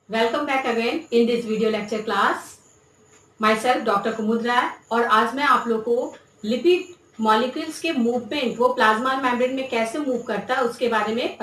Welcome back again in this video lecture class. Myself doctor Kumud Rai और आज मैं आप लोग को लिपिड मॉलिक्यूल्स के मूवमेंट वो प्लाज्मा मेम्ब्रेन में कैसे मूव करता है उसके बारे में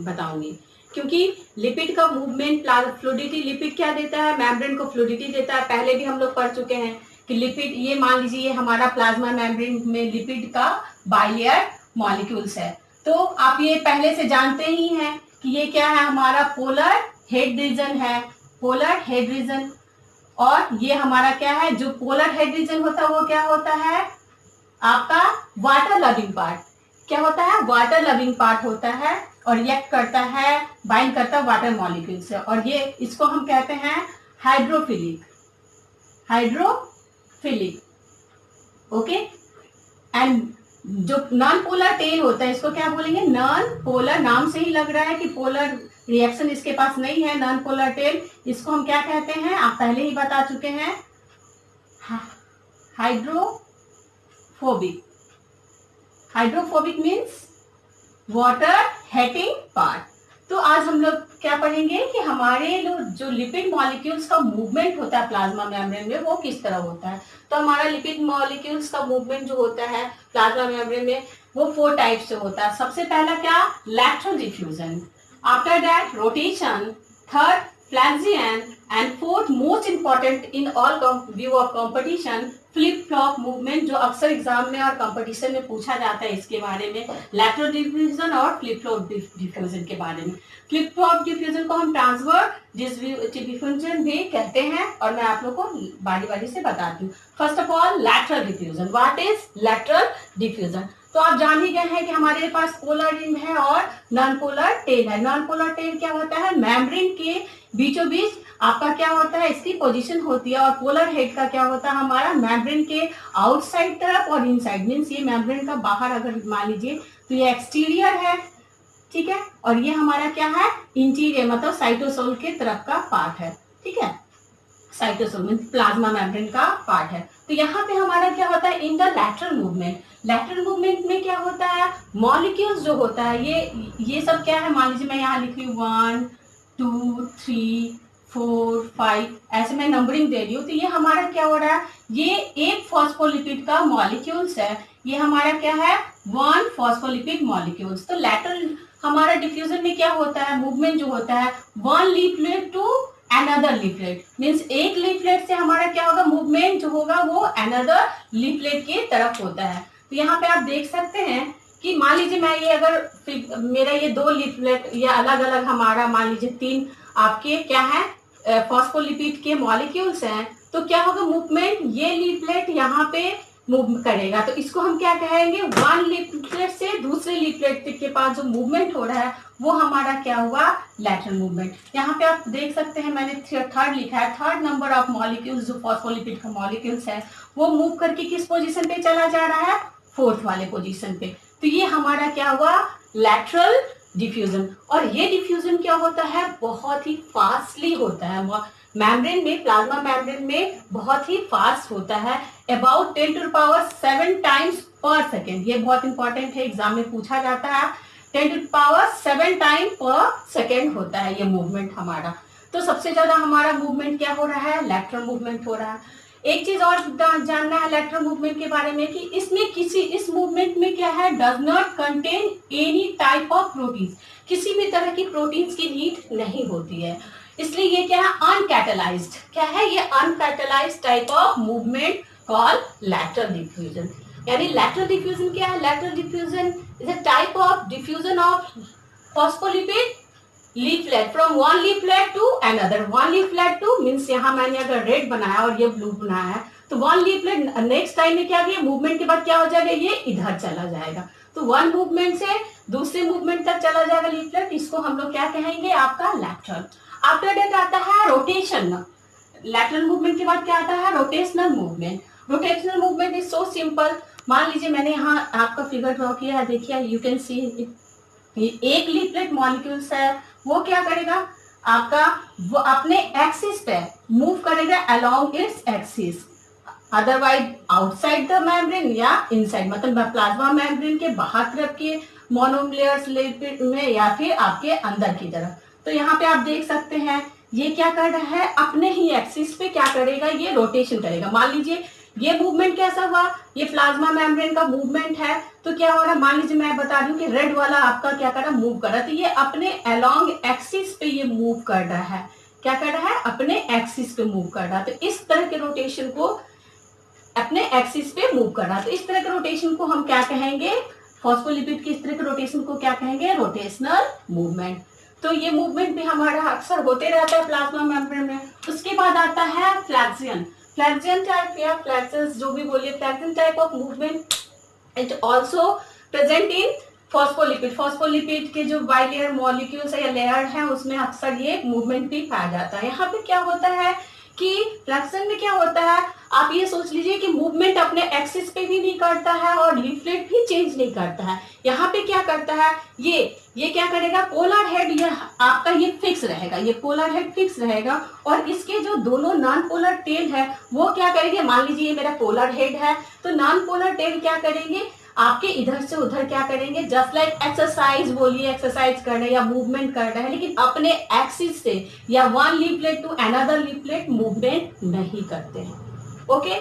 बताऊंगी। क्योंकि लिपिड का मूवमेंट फ्लूइडिटी, लिपिड क्या देता है? मेम्ब्रेन को फ्लूइडिटी देता है। पहले भी हम लोग पढ़ चुके हैं कि लिपिड, ये मान लीजिए हमारा प्लाज्मा मेम्ब्रेन में लिपिड का बाइलेयर मॉलिक्यूल्स है। तो आप ये पहले से जानते ही हैं कि ये क्या है, हमारा पोलर हेड रीजन है, पोलर हेड रीजन। और ये हमारा क्या है, जो पोलर हेड रीजन होता है वो क्या होता है आपका वाटर लविंग पार्ट। क्या होता है? वाटर लविंग पार्ट होता है और रिएक्ट करता है, बाइंड करता है वाटर मॉलिक्यूल से। और ये इसको हम कहते हैं हाइड्रोफिलिक, हाइड्रोफिलिक। ओके। एंड जो नॉन पोलर टेल होता है इसको क्या बोलेंगे? Non polar. नाम से ही लग रहा है कि पोलर रिएक्शन इसके पास नहीं है। नॉन पोलर टेल, इसको हम क्या कहते हैं? आप पहले ही बता चुके हैं, hydrophobic. Hydrophobic means water hating part. तो आज हम लोग क्या पढ़ेंगे कि हमारे जो लिपिड मॉलिक्यूल्स का मूवमेंट होता है प्लाज्मा मेम्ब्रेन में वो किस तरह होता है। तो हमारा लिपिड मॉलिक्यूल्स का मूवमेंट जो होता है प्लाज्मा मेम्ब्रेन में वो 4 टाइप से होता है। सबसे पहला क्या? Lateral diffusion, after that rotation, third flexion and fourth most important in all view of competition flip flop movement, जो अक्सर एग्जाम में और कंपटीशन में पूछा जाता है इसके बारे में, लैटरल डिफ्यूजन और फ्लिप फ्लॉप डिफ्यूजन के बारे में। फ्लिप फ्लॉप डिफ्यूजन को हम ट्रांसवर्स डिफ्यूजन भी कहते हैं और मैं आप लोग को बारी बारी से बताती हूँ। First of all lateral diffusion. What is lateral diffusion? तो आप जान ही गए हैं कि हमारे पास पोलर रिम है और नॉन पोलर टेल है। नॉन पोलर टेल क्या होता है? मेम्ब्रेन के बीचों बीच आपका क्या होता है, इसकी पोजीशन होती है। और पोलर हेड का क्या होता है? हमारा मेम्ब्रेन के आउटसाइड तरफ और इनसाइड, मीन्स ये मेम्ब्रेन का बाहर अगर मान लीजिए तो ये एक्सटीरियर है, ठीक है, और ये हमारा क्या है? इंटीरियर, मतलब साइटोसोल के तरफ का पार्ट है, ठीक है। साइटोसोल मीन्स प्लाज्मा मेम्ब्रेन का पार्ट है। तो यहाँ पे हमारा क्या होता है? In the lateral movement, lateral movement में क्या होता है? मॉलिक्यूल्स जो होता है ये सब क्या है? मान लीजिए मैं यहाँ लिख रही हूँ 1 2 3 4 5, ऐसे मैं नंबरिंग दे रही हूँ। तो ये हमारा क्या हो रहा है? ये एक फॉस्फोलिपिड का मॉलिक्यूल्स है। ये हमारा क्या है? 1 फॉस्फोलिपिड मॉलिक्यूल्स। तो लैटरल हमारा डिफ्यूजन में क्या होता है? मूवमेंट जो होता है 1 leaflet to another leaflet, means एक लीफलेट से हमारा क्या होगा? मूवमेंट जो होगा वो अनदर लीफलेट के तरफ होता है। तो यहाँ पे आप देख सकते हैं कि मान लीजिए मैं ये अगर मेरा ये 2 लीफलेट या अलग अलग हमारा मान लीजिए 3 आपके क्या है फॉस्फोलिपिड के मॉलिक्यूल्स हैं, तो क्या होगा? मूवमेंट ये लीफलेट यहाँ पे मूव करेगा। तो इसको हम क्या कहेंगे? 1 लीफलेट से दूसरे लीफलेट के पास जो मूवमेंट हो रहा है वो हमारा क्या हुआ? Lateral movement. यहाँ पे आप देख सकते हैं मैंने थर्ड लिखा है। थर्ड नंबर ऑफ मॉलिक्यूल्स जो फॉस्फोलिपिड का मॉलिक्यूल्स है वो मूव करके किस पोजीशन पे चला जा रहा है? 4th वाले पोजीशन पे। तो ये हमारा क्या हुआ? Lateral diffusion. और ये डिफ्यूजन क्या होता है? बहुत ही फास्टली होता है। मेम्ब्रेन में, प्लाज्मा मेम्ब्रेन में बहुत ही फास्ट होता है, अबाउट 10⁻⁷ टाइम्स पर सेकेंड। ये बहुत इंपॉर्टेंट है, एग्जाम में पूछा जाता है। 10⁻⁷ टाइम पर सेकेंड होता है ये मूवमेंट हमारा। तो सबसे ज्यादा हमारा मूवमेंट क्या हो रहा है? लैटरल मूवमेंट हो रहा है। एक चीज और जानना है लैटरल मूवमेंट के बारे में कि इसमें इस मूवमेंट में क्या है? Does not contain any type of protein, किसी भी तरह की प्रोटीन्स की नीड नहीं होती है, इसलिए ये क्या है? अनकैटलाइज्ड। क्या है ये? Uncatalysed type of movement called lateral diffusion. यानी लैटरल डिफ्यूजन क्या है? Lateral diffusion is a type of diffusion of phospholipid leaflet from 1 leaflet to another. 1 leaflet to means यहाँ मैंने अगर रेड बनाया और ये ब्लू बनाया है तो 1 लीफलेट नेक्स्ट टाइम में क्या किया? मूवमेंट के बाद क्या हो जाएगा? ये इधर चला जाएगा। तो 1 मूवमेंट से दूसरे मूवमेंट तक चला जाएगा लीफलेट, इसको हम लोग क्या कहेंगे? आपका लैटरल। आफ्टर दैट आता है रोटेशन। लैटरल मूवमेंट के बाद क्या आता है? Rotational movement. Rotational movement is so simple. मान लीजिए मैंने यहाँ आपका फिगर ड्रॉ किया है, देखिए यू कैन सी एक लीफलेट मॉलिक्यूल्स है, वो क्या करेगा? आपका वो अपने एक्सिस पे मूव करेगा along its axis, otherwise outside the membrane या इनसाइड, मतलब प्लाज्मा मेम्ब्रेन के बाहर तरफ के मोनोलेयर्स लिपिड में या फिर आपके अंदर की तरफ। तो यहाँ पे आप देख सकते हैं ये क्या कर रहा है, अपने ही एक्सिस पे क्या करेगा, ये रोटेशन करेगा। मान लीजिए ये मूवमेंट कैसा हुआ, ये प्लाज्मा मेम्ब्रेन का मूवमेंट है, तो क्या हो रहा है, मान लीजिए मैं बता दूं कि रेड वाला आपका क्या कर रहा है, मूव कर रहा है, तो ये अपने अलोंग एक्सिस पे ये मूव कर रहा है, क्या कर रहा है, अपने एक्सिस पे मूव कर रहा है। तो इस तरह के रोटेशन को अपने एक्सिस पे मूव कर रहा है, तो इस तरह के रोटेशन को हम क्या कहेंगे, फॉस्फोलिपिड की इस तरह के रोटेशन को क्या कहेंगे, रोटेशनल मूवमेंट। तो ये मूवमेंट भी हमारा अक्सर होते रहता है प्लाज्मा मेम्ब्रेन में। उसके बाद आता है फ्लैक्सियन। फ्लैक्सियन टाइप या फ्लैक्सस जो भी बोलिए, flexion type of movement it also present in phospholipid. Phospholipid के जो बाइलेयर मॉलिक्यूल्स या लेयर है उसमें अक्सर ये मूवमेंट भी पाया जाता है। यहाँ पे क्या होता है कि फ्लैक्सियन में क्या होता है, आप ये सोच लीजिए कि मूवमेंट अपने एक्सिस पे भी नहीं करता है और लीफलेट भी चेंज नहीं करता है। यहाँ पे क्या करता है, ये क्या करेगा, पोलर हेड ये आपका ये फिक्स रहेगा, ये पोलर हेड फिक्स रहेगा, और इसके जो दोनों नॉन पोलर टेल है वो क्या करेंगे, मान लीजिए ये मेरा पोलर हेड है, तो नॉन पोलर टेल क्या करेंगे, आपके इधर से उधर क्या करेंगे, जस्ट लाइक एक्सरसाइज बोलिए, एक्सरसाइज कर रहे हैं या मूवमेंट कर रहे हैं, लेकिन अपने एक्सिस से या one leaflet to another leaflet movement नहीं करते हैं। Okay,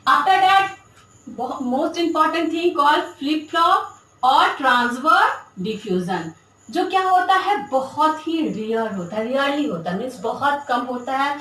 after that most important thing called flip flop और ट्रांसफर डिफ्यूजन, जो क्या होता है, बहुत ही रेयर होता है, रेयरली होता है, मीन्स बहुत कम होता है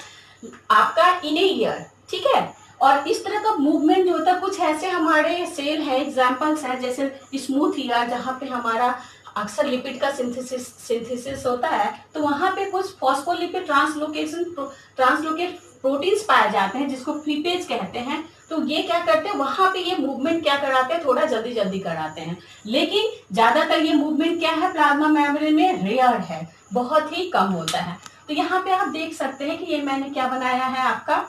आपका इन ए ईयर, ठीक है। और इस तरह का मूवमेंट जो होता है, कुछ ऐसे हमारे सेल है, एग्जांपल्स है, जैसे स्मूथ ईयर जहाँ पे हमारा अक्सर लिपिड का सिंथेसिस होता है, तो वहां पे कुछ फॉस्फोलिपिड ट्रांसलोकेट प्रोटीन्स पाए जाते हैं जिसको फ्लीपेज कहते हैं। तो ये क्या करते हैं, वहां पे ये मूवमेंट क्या कराते हैं, थोड़ा जल्दी जल्दी कराते हैं, लेकिन ज्यादातर ये मूवमेंट क्या है, प्लाज्मा मेम्ब्रेन में रेयर है, बहुत ही कम होता है। तो यहाँ पे आप देख सकते हैं कि ये मैंने क्या बनाया है, आपका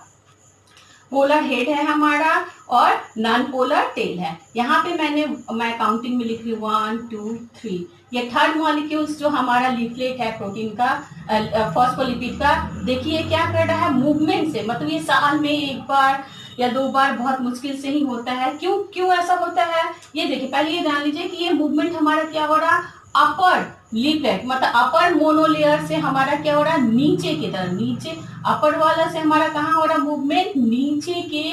पोलर हेड है हमारा और नॉन पोलर टेल है। यहाँ पे मैं काउंटिंग में लिख रही हूँ 1 2 3। ये थर्ड मॉलिक्यूल्स जो हमारा लीफलेट है प्रोटीन का, फॉस्फोलिपिड का, देखिए क्या कर रहा है, मूवमेंट से, मतलब ये साल में एक बार या 2 बार बहुत मुश्किल से ही होता है। क्यों ऐसा होता है, ये देखिए, पहले ये जान लीजिए कि ये मूवमेंट हमारा क्या हो रहा, अपर लीफलेट मतलब अपर मोनोलेयर से हमारा क्या हो रहा है, नीचे की तरफ, नीचे अपर वाला से हमारा कहाँ हो रहा है मूवमेंट, नीचे के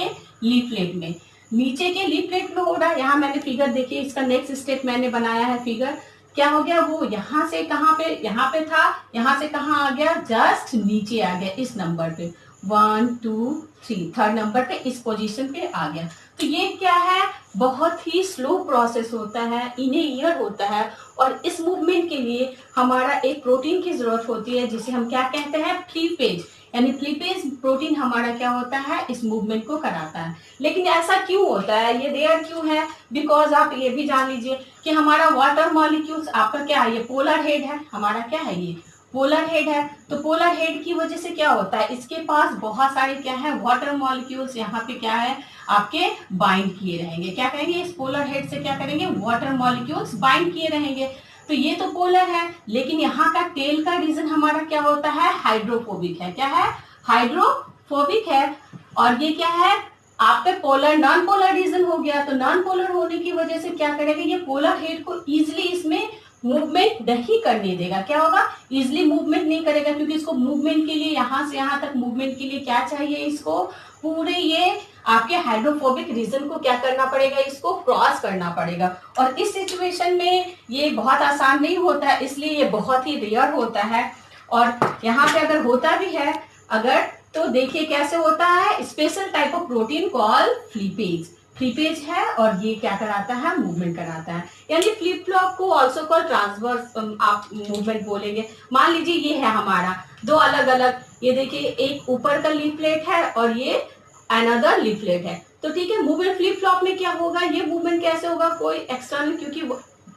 लीफलेट में, नीचे के लीफलेट में हो रहा है। यहाँ मैंने फिगर देखिए, इसका नेक्स्ट स्टेप मैंने बनाया है फिगर, क्या हो गया, वो यहाँ से कहाँ पे, यहाँ पे था, यहाँ से कहाँ आ गया, जस्ट नीचे आ गया, इस नंबर पे 1 2 3, थर्ड नंबर पे इस पोजीशन पे आ गया। तो ये क्या है, बहुत ही स्लो प्रोसेस होता है, इन ए ईयर होता है, और इस मूवमेंट के लिए हमारा एक प्रोटीन की जरूरत होती है जिसे हम क्या कहते हैं, फ्लीपेज, यानी फ्लीपेज प्रोटीन हमारा क्या होता है, इस मूवमेंट को कराता है। लेकिन ऐसा क्यों होता है, ये रेयर क्यों है, बिकॉज आप ये भी जान लीजिए कि हमारा वाटर मॉलिक्यूल्स आपका क्या है, ये पोलर हेड है हमारा, क्या है, ये पोलर हेड है। तो पोलर हेड की वजह से क्या होता है, इसके पास बहुत सारे क्या है, वाटर मॉलिक्यूल्स यहाँ पे क्या है, आपके बाइंड किए रहेंगे, क्या कहेंगे, इस पोलर हेड से क्या करेंगे, वाटर मॉलिक्यूल्स बाइंड किए रहेंगे। तो ये तो पोलर है, लेकिन यहाँ का टेल का रीजन हमारा क्या होता है, हाइड्रोफोबिक है, क्या है, हाइड्रोफोबिक है। और ये क्या है, आपका पोलर नॉन पोलर रीजन हो गया। तो नॉन पोलर होने की वजह से क्या करेगा, ये पोलर हेड को इजिली इसमें मूवमेंट नहीं करने देगा, क्या होगा, इजिली मूवमेंट नहीं करेगा, क्योंकि इसको मूवमेंट के लिए, यहाँ से यहाँ तक मूवमेंट के लिए क्या चाहिए, इसको पूरे ये आपके हाइड्रोफोबिक रीजन को क्या करना पड़ेगा, इसको क्रॉस करना पड़ेगा। और इस सिचुएशन में ये बहुत आसान नहीं होता है, इसलिए ये बहुत ही रेयर होता है। और यहाँ पे अगर होता भी है अगर, तो देखिए कैसे होता है, special type of protein call flippase, flippase है, और ये क्या कराता है, मूवमेंट कराता है। यानी फ्लिप फ्लॉप को ऑल्सो कॉल ट्रांसवर्स आप मूवमेंट बोलेंगे। मान लीजिए ये है हमारा दो अलग अलग, ये देखिए एक ऊपर का लीफलेट है और ये अनदर लीफलेट है, तो ठीक है, मूवमेंट फ्लिप फ्लॉप में क्या होगा, ये मूवमेंट कैसे होगा, कोई एक्सटर्नल, क्योंकि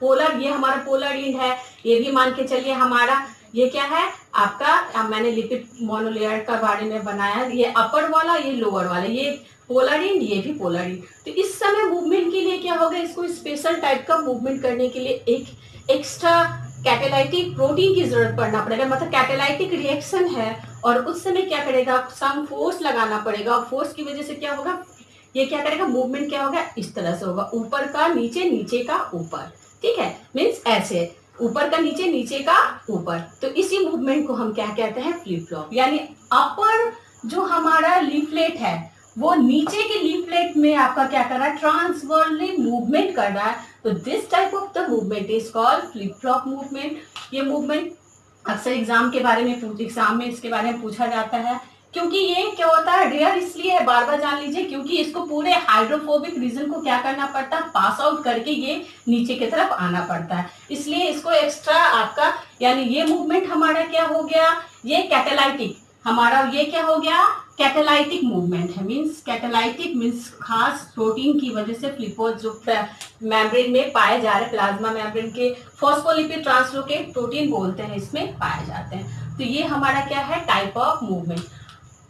पोलर, ये हमारा पोलर एंड है, ये भी मान के चलिए हमारा ये क्या है आपका, मैंने लिपिड मोनोलेयर का बारे में बनाया, ये अपर वाला, ये लोअर वाला, ये पोलर एंड, ये भी पोलर एंड। तो इस समय मूवमेंट के लिए क्या होगा, इसको स्पेशल टाइप का मूवमेंट करने के लिए एक एक्स्ट्रा कैटालाइटिक प्रोटीन की जरूरत पड़ना पड़ेगा, मतलब कैटालाइटिक रिएक्शन है, और उस समय क्या करेगा, सम फोर्स लगाना पड़ेगा, और फोर्स की वजह से क्या होगा, ये क्या करेगा, मूवमेंट क्या होगा, इस तरह से होगा, ऊपर का नीचे, नीचे का ऊपर, ठीक है, मीन्स ऐसे ऊपर का नीचे, नीचे का ऊपर। तो इसी मूवमेंट को हम क्या कहते हैं, फ्लिप फ्लॉप। यानी अपर जो हमारा लीफलेट है वो नीचे के लीफलेट में आपका क्या कर रहा है, ट्रांसवर्सली मूवमेंट कर रहा है। तो this type of the movement is called flip flop movement. ये मूवमेंट अक्सर एग्जाम में इसके बारे में पूछा जाता है। क्योंकि ये क्या होता है, रेयर इसलिए है, बार बार जान लीजिए, क्योंकि इसको पूरे हाइड्रोफोबिक रीजन को क्या करना पड़ता है, पास आउट करके ये नीचे की तरफ आना पड़ता है। इसलिए इसको एक्स्ट्रा आपका, यानी ये मूवमेंट हमारा क्या हो गया, ये कैटालाइटिक, हमारा ये क्या हो गया, कैटालाइटिक मूवमेंट है। मींस कैटालाइटिक मींस खास प्रोटीन की वजह से फ्लिपोज जो मेम्ब्रेन में पाए जा रहे, प्लाज्मा मेम्ब्रेन के फॉस्फोलिपिड ट्रांसलोकेट प्रोटीन बोलते हैं, इसमें पाए जाते हैं। तो ये हमारा क्या है, टाइप ऑफ मूवमेंट।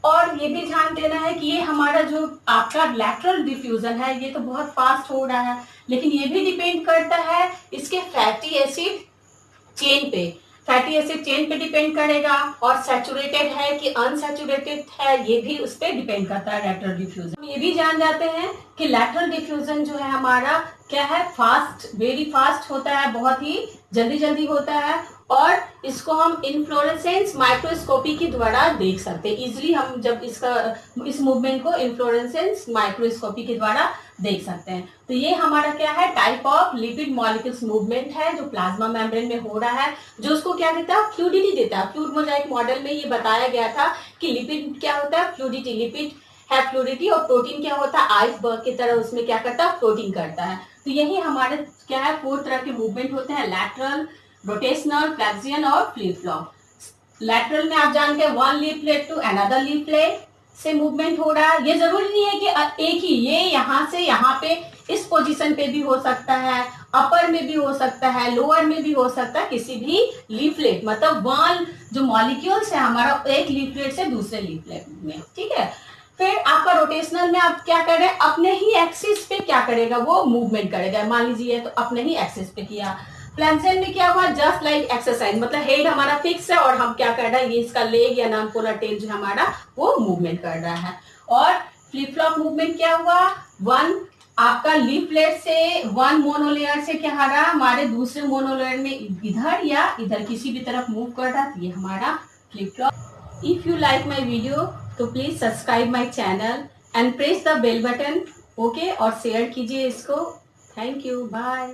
और ये भी ध्यान देना है कि ये हमारा जो आपका लैटरल डिफ्यूजन है ये तो बहुत फास्ट हो रहा है, लेकिन ये भी डिपेंड करता है इसके फैटी एसिड चेन पे। फैटी एसिड चेन पे डिपेंड करेगा, और सैचुरेटेड है कि अनसैचुरेटेड है ये भी उस पर डिपेंड करता है लैटरल डिफ्यूजन। ये भी जान जाते हैं कि लैटरल डिफ्यूजन जो है हमारा क्या है, फास्ट, वेरी फास्ट होता है, बहुत ही जल्दी जल्दी होता है। और इसको हम इन्फ्लोरेसेंस माइक्रोस्कोपी के द्वारा देख सकते हैं इजिली। हम जब इस मूवमेंट को इन्फ्लोरेसेंस माइक्रोस्कोपी के द्वारा देख सकते हैं। तो ये हमारा क्या है, type of lipid molecules movement है जो प्लाज्मा मेम्ब्रेन में हो रहा है, जो उसको क्या देता है, फ्लूइडिटी देता है। फ्लूइड मोजाइक मॉडल में ये बताया गया था कि लिपिड क्या होता है, फ्लूइडिटी। लिपिड है फ्लूइडिटी, और प्रोटीन क्या होता है, आइसबर्ग की तरह उसमें क्या करता है, फ्लोटिंग करता है। तो यही हमारे क्या है, 4 तरह के मूवमेंट होते हैं, लैटरल, रोटेशनल, फ्लेक्सियन और फ्लिप फ्लॉप। लैटरल में आप जानते हैं, one leaflet to another leaflet से मूवमेंट हो रहा है। ये जरूरी नहीं है कि एक ही, ये यहाँ से यहाँ पे इस पोजीशन पे भी हो सकता है, अपर में भी हो सकता है, लोअर में भी हो सकता है, किसी भी लीफलेट, मतलब वन जो मॉलिक्यूल्स है हमारा एक लीफलेट से दूसरे लीफलेट में, ठीक है। फिर आपका रोटेशनल में आप क्या कर रहे हैं, अपने ही एक्सिस पे क्या करेगा, वो मूवमेंट करेगा। मान लीजिए तो अपने ही एक्सिस पे किया। फ्लेक्सियन में क्या हुआ, जस्ट लाइक एक्सरसाइज, मतलब हेड हमारा फिक्स है और हम क्या कर रहे हैं, ये इसका लेग या नॉन पोलर टेल जो हमारा वो मूवमेंट कर रहा है। और फ्लिप फ्लॉप मूवमेंट क्या हुआ, वन आपका लीफलेट से, वन मोनोलेयर से क्या रहा, हमारे दूसरे मोनोलेयर में इधर या इधर किसी भी तरफ मूव कर रहा, तो ये हमारा flip flop. If you like my video तो please subscribe my channel and press the bell button, okay, और शेयर कीजिए इसको। Thank you, bye.